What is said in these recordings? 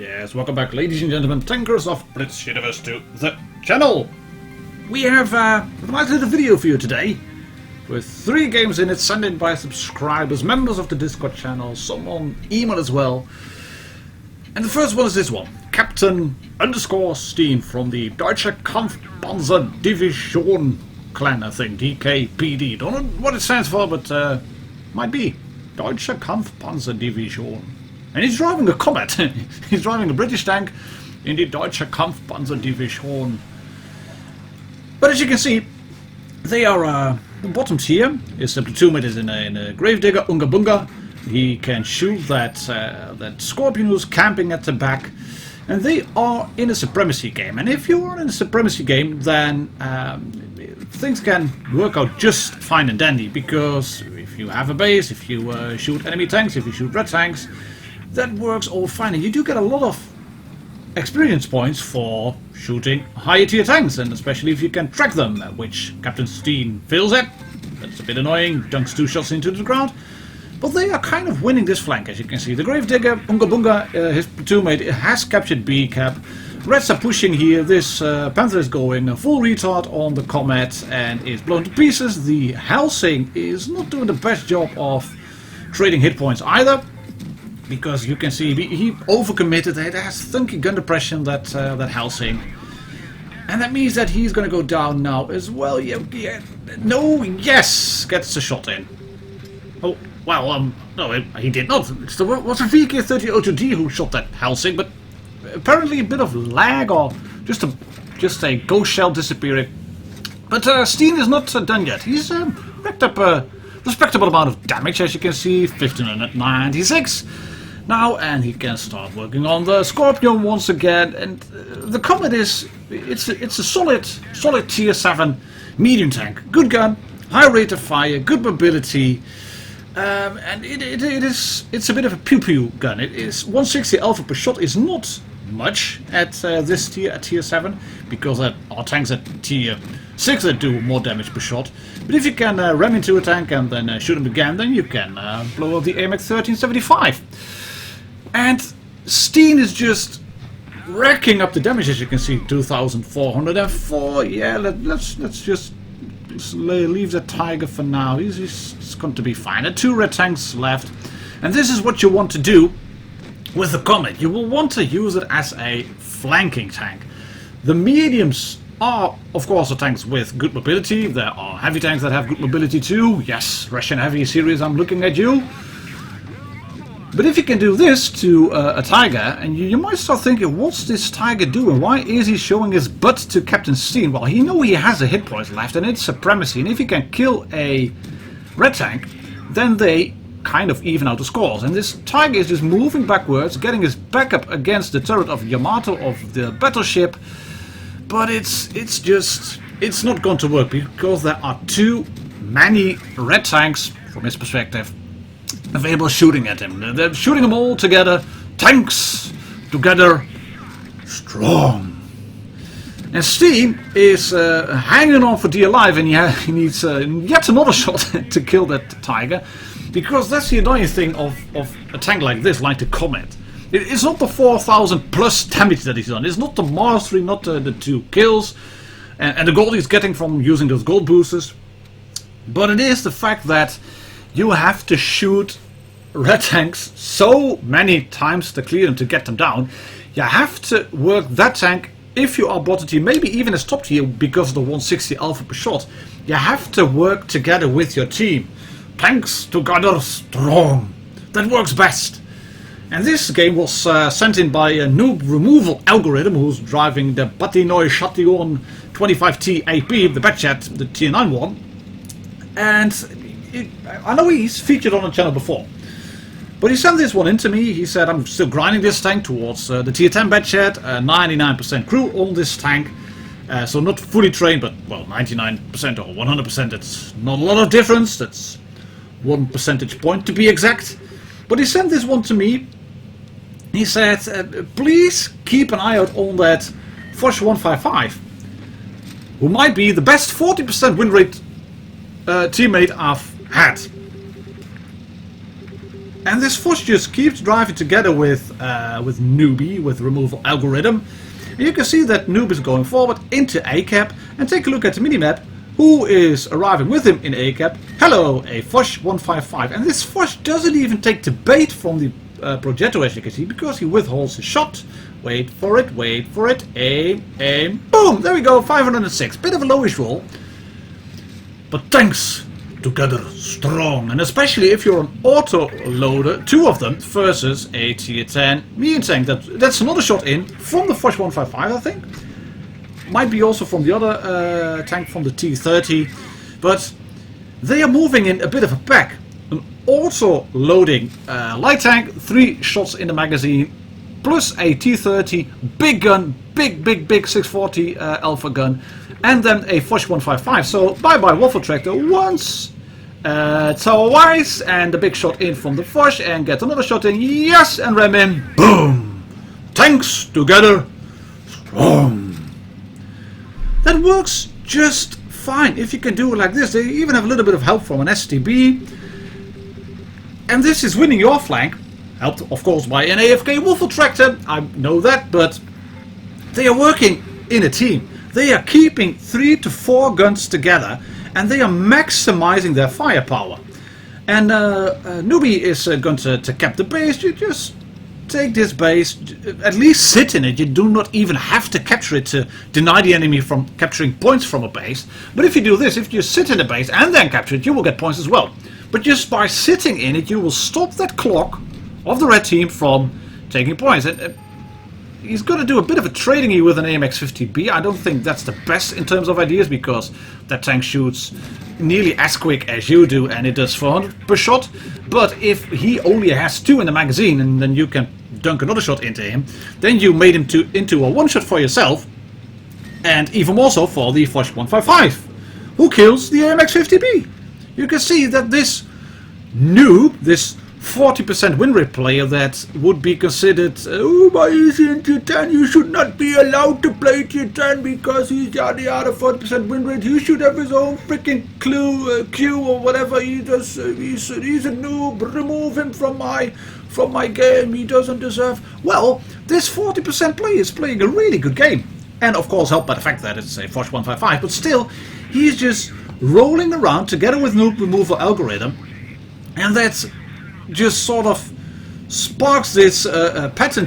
Yes, welcome back, ladies and gentlemen, tankers of Blitz Universe to the channel. We have a nice little video for you today, with 3 games in it sent in by subscribers, members of the Discord channel, some on email as well. And the first one is this one, Captain _Steen from the Deutsche Kampfpanzerdivision clan, I think, DKPD. Don't know what it stands for, but might be Deutsche Kampfpanzerdivision. And he's driving a Comet. He's driving a British tank in the Deutsche Kampfpanzerdivision. But as you can see, they are the bottom tier. His platoon mate is in a Gravedigger, Unga Bunga. He can shoot that Scorpion who's camping at the back. And they are in a supremacy game. And if you are in a supremacy game, then things can work out just fine and dandy. Because if you have a base, if you shoot enemy tanks, if you shoot red tanks, that works all fine, and you do get a lot of experience points for shooting higher tier tanks, and especially if you can track them, which Captain Steen fails at. That's a bit annoying, dunks 2 shots into the ground. But they are kind of winning this flank, as you can see. The Gravedigger, Unga Bunga, his platoon mate, has captured B cap. Reds are pushing here. This Panther is going full retard on the Comet and is blown to pieces. The Helsing is not doing the best job of trading hit points either, because you can see he overcommitted. It has funky gun depression, that Helsing, and that means that he's going to go down now as well. No, yes, gets a shot in. Oh well, no, he did not. It was a VK3002D who shot that Helsing, but apparently a bit of lag or just a ghost shell disappearing. But Steen is not done yet. He's racked up a respectable amount of damage, as you can see, 1596. Now, and he can start working on the Scorpion once again. And the Comet it's a solid tier 7 medium tank, good gun, high rate of fire, good mobility, and it's a bit of a pew pew gun. It is 160 alpha per shot is not much at this tier, at tier 7, because there are tanks at tier 6 that do more damage per shot. But if you can ram into a tank and then shoot him again, then you can blow up the AMX 1375. And Steen is just racking up the damage, as you can see, 2,404. Yeah, let's just leave the Tiger for now. He's going to be fine. 2 red tanks left, and this is what you want to do with the Comet. You will want to use it as a flanking tank. The mediums are, of course, the tanks with good mobility. There are heavy tanks that have good mobility too. Yes, Russian Heavy series, I'm looking at you. But if you can do this to a Tiger, and you might start thinking, what's this Tiger doing? Why is he showing his butt to Captain Steen? Well, he knows he has a hit point left, and it's supremacy. And if he can kill a red tank, then they kind of even out the scores. And this Tiger is just moving backwards, getting his back up against the turret of Yamato of the battleship. But it's not going to work, because there are too many red tanks, from his perspective, available shooting at him. They're shooting them all together. Tanks together, strong. And Steen is hanging on for dear life, and he needs yet another shot to kill that Tiger, because that's the annoying thing of a tank like this, like the Comet. It's not the 4,000 plus damage that he's done. It's not the mastery, not the 2 kills, and the gold he's getting from using those gold boosters. But it is the fact that you have to shoot red tanks so many times to clear them, to get them down. You have to work that tank, if you are bottom tier, maybe even as top tier, because of the 160 alpha per shot. You have to work together with your team. Tanks together strong. That works best. And this game was sent in by a noob removal algorithm who's driving the Batinoy Châtillon 25T AP, the Batchat, the tier 9 one. And I know he's featured on the channel before, but he sent this one in to me. He said, I'm still grinding this tank towards the tier 10 Batchat, 99% crew on this tank, so not fully trained, but well, 99% or 100%, it's not a lot of difference. That's 1 percentage point to be exact. But he sent this one to me. He said, please keep an eye out on that Foch 155, who might be the best 40% win rate teammate I've had. And this Fosh just keeps driving together with Newbie, with removal algorithm. And you can see that Noob is going forward into A-cap. And take a look at the minimap. Who is arriving with him in A-cap? Hello, a Fosh 155. And this Fosh doesn't even take the bait from the projectile, as you can see, because he withholds his shot. Wait for it, aim, aim, boom! There we go, 506. Bit of a lowish roll. But thanks together strong, and especially if you're an auto loader, 2 of them versus a tier 10 medium tank. That's another shot in from the Fosh 155, I think. Might be also from the other tank, from the T30, but they are moving in a bit of a pack. An auto loading light tank, 3 shots in the magazine, plus a T30 big gun, big 640 alpha gun, and then a Fosh 155. So bye bye waffle tractor once, twice, and a big shot in from the Fosh, and get another shot in, yes, and ram in, boom! Tanks together strong. That works just fine if you can do it like this. They even have a little bit of help from an STB, and this is winning your flank. Helped, of course, by an AFK waffle tractor, I know that, but they are working in a team. They are keeping 3 to 4 guns together, and they are maximizing their firepower. And Newbie is going to cap the base. You just take this base, at least sit in it. You do not even have to capture it to deny the enemy from capturing points from a base. But if you do this, if you sit in the base and then capture it, you will get points as well. But just by sitting in it, you will stop that clock of the red team from taking points. And he's going to do a bit of a trading here with an AMX-50B. I don't think that's the best in terms of ideas, because that tank shoots nearly as quick as you do, and it does 400 per shot. But if he only has 2 in the magazine, and then you can dunk another shot into him, then you made him into a one-shot for yourself, and even more so for the Fosh 155, who kills the AMX-50B. You can see that this noob, this 40% win rate player that would be considered, oh, but he's in tier 10, you should not be allowed to play tier 10 because he's yada yada 40% win rate, he should have his own freaking queue or whatever he does, he's a noob, remove him from my game, he doesn't deserve. Well, this 40% player is playing a really good game, and of course helped by the fact that it's a Fosh 155, but still, he's just rolling around together with noob removal algorithm, and that's just sort of sparks this pattern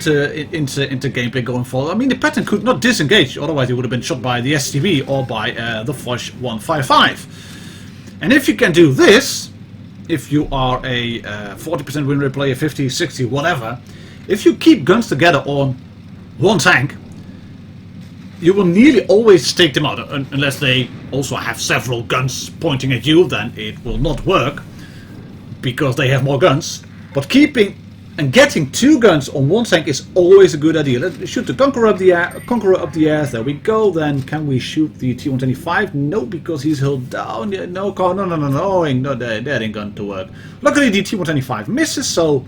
into gameplay going forward. I mean, the pattern could not disengage, otherwise he would have been shot by the STB or by the Fosh 155. And if you can do this, if you are a 40% win rate player, 50, 60, whatever, if you keep guns together on one tank, you will nearly always take them out, unless they also have several guns pointing at you, then it will not work, because they have more guns. But keeping and getting 2 guns on one tank is always a good idea. Let's shoot the Conqueror up the air. There we go. Then can we shoot the T-125? No, because he's held down. No, that ain't going to work. Luckily the T-125 misses, so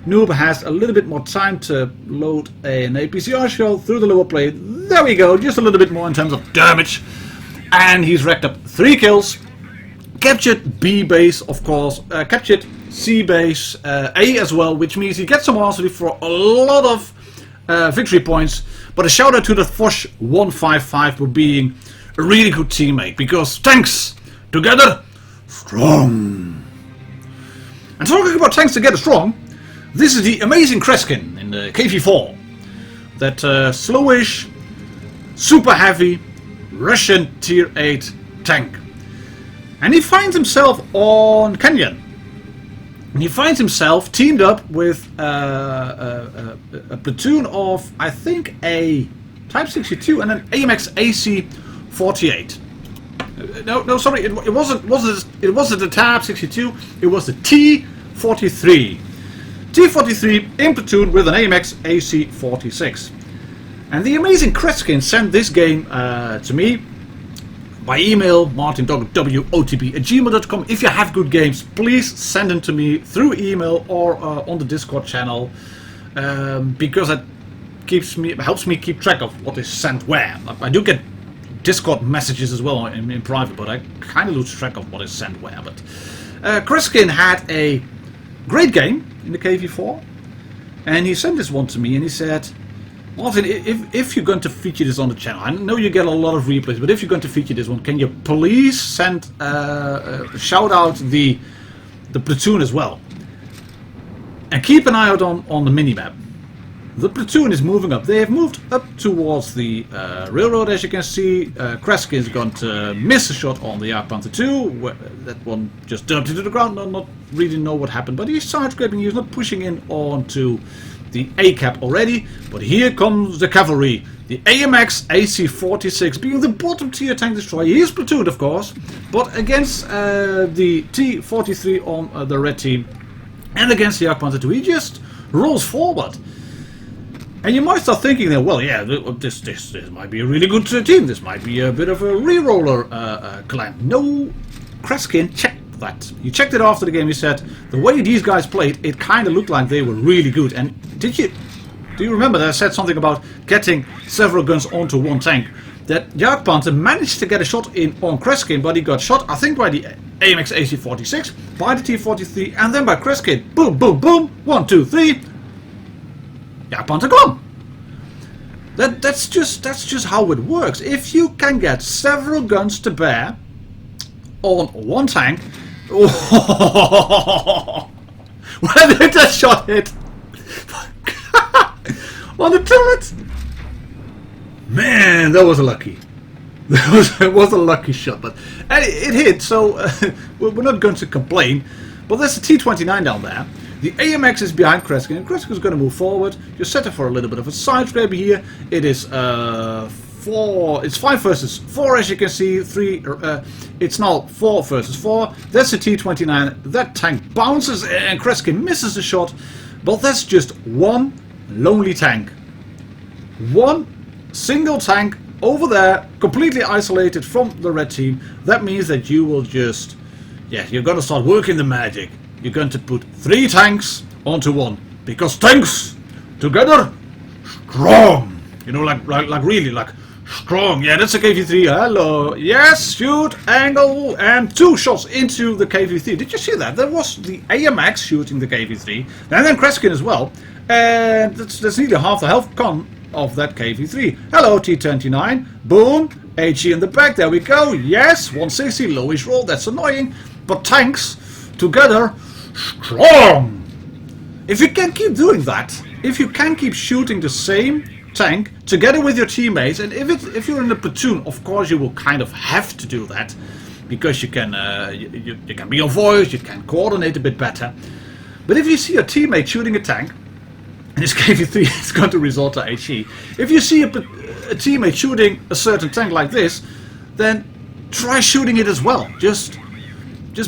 Noob has a little bit more time to load an APCR shell through the lower plate. There we go, just a little bit more in terms of damage. And he's racked up 3 kills. Captured B base, of course, captured C base, A as well, which means he gets some arsenal for a lot of victory points. But a shout out to the Fosh 155 for being a really good teammate, because tanks together strong. And talking about tanks together strong, this is the amazing Kreskin in the KV4. That slowish, super heavy Russian tier 8 tank. And he finds himself on Canyon. And he finds himself teamed up with a platoon of, I think, a Type 62 and an AMX AC 48. No, sorry, it wasn't the Type 62. It was the T43. T43 in platoon with an AMX AC 46. And the amazing Kreskin sent this game to me by email, martindoggerwotb@gmail.com. If you have good games, please send them to me through email or on the Discord channel, because it helps me keep track of what is sent where. I do get Discord messages as well in private, but I kind of lose track of what is sent where. But Kreskin had a great game, in the KV4. And he sent this one to me and he said, Martin, if you're going to feature this on the channel, I know you get a lot of replays, but if you're going to feature this one, can you please send shout out the platoon as well? And keep an eye out on the minimap. The platoon is moving up. They have moved up towards the railroad, as you can see. Kreskin is going to miss a shot on the Jagdpanther 2. That one just dumped into the ground. Not really know what happened, but he's side scraping. He's not pushing in onto the A-cap already. But here comes the cavalry. The AMX AC-46 being the bottom tier tank destroyer. He is platooned, of course, but against the T-43 on the red team and against the Jagdpanther 2, he just rolls forward. And you might start thinking that, well, yeah, this might be a really good team. This might be a bit of a re-roller clan. No, Kreskin checked that. He checked it after the game. He said the way these guys played, it kind of looked like they were really good. And do you remember that I said something about getting several guns onto one tank? That Jagdpanther managed to get a shot in on Kreskin, but he got shot, I think, by the AMX AC-46, by the T-43, and then by Kreskin. Boom, boom, boom. 1, 2, 3. Jagdpanther gone. That's just how it works. If you can get several guns to bear on one tank, where did that shot hit? On the turret. Man, that was lucky. It was a lucky shot, but it hit. So we're not going to complain. But there's a T-29 down there. The AMX is behind Kreskin, and Kreskin is going to move forward. Just set it for a little bit of a side scraper here. It is 4. It's 5 versus 4, as you can see. 3. It's now 4 versus 4. That's the T-29. That tank bounces, and Kreskin misses the shot. But that's just one lonely tank. One single tank over there, completely isolated from the red team. That means that you will just, yeah, you're going to start working the magic. You're going to put 3 tanks onto one, because tanks together strong. You know, like really, like strong. Yeah, that's a KV3. Hello. Yes, shoot, angle, and 2 shots into the KV3. Did you see that? That was the AMX shooting the KV3, and then Kreskin as well. And that's nearly half the health con of that KV3. Hello, T-29. Boom. HE in the back. There we go. Yes, 160. Lowish roll. That's annoying. But tanks together strong. If you can keep doing that, if you can keep shooting the same tank together with your teammates, and if you're in a platoon, of course you will kind of have to do that, because you can you can be on voice, you can coordinate a bit better. But if you see a teammate shooting a tank, and this KV3 is going to result to HE, if you see a teammate shooting a certain tank like this, then try shooting it as well. Just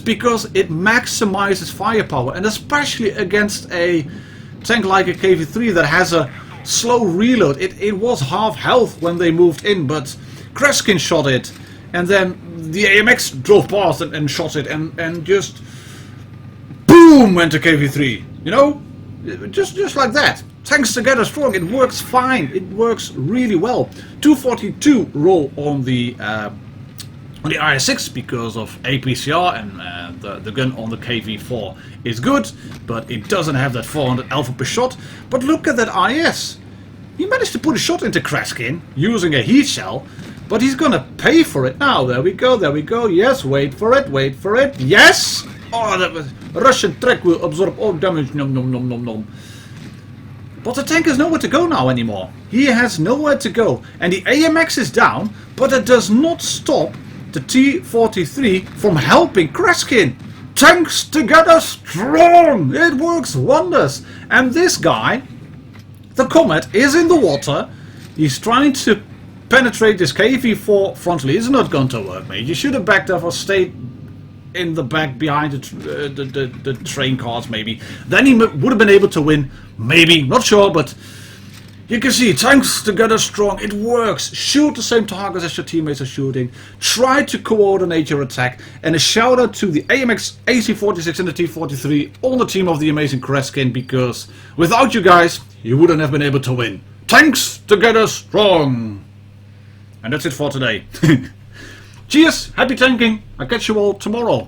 because it maximizes firepower, and especially against a tank like a KV3 that has a slow reload. It was half health when they moved in, but Kreskin shot it, and then the AMX drove past and shot it, and just boom went to KV3. You know, just like that. Tanks together strong. It works fine. It works really well. 242 roll on the IS-6 because of APCR, and the gun on the KV-4 is good, but it doesn't have that 400 alpha per shot. But look at that IS. He managed to put a shot into Kreskin using a heat shell, but he's gonna pay for it now. There we go, there we go. Yes, wait for it, wait for it. Yes! Oh, that was Russian track will absorb all damage. Nom nom nom nom nom. But the tank has nowhere to go now anymore. He has nowhere to go. And the AMX is down, but it does not stop the T-43 from helping Kreskin. Tanks together strong. It works wonders. And this guy, the Comet, is in the water. He's trying to penetrate this KV-4 frontally. It's not going to work, mate. You should have backed up or stayed in the back behind the train cars, maybe. Then he would have been able to win. Maybe. Not sure, but you can see tanks together strong. It works. Shoot the same targets as your teammates are shooting. Try to coordinate your attack. And a shout out to the AMX AC-46 and the T-43 on the team of the amazing Kreskin, because without you guys, you wouldn't have been able to win. Tanks together strong. And that's it for today. Cheers, happy tanking. I'll catch you all tomorrow.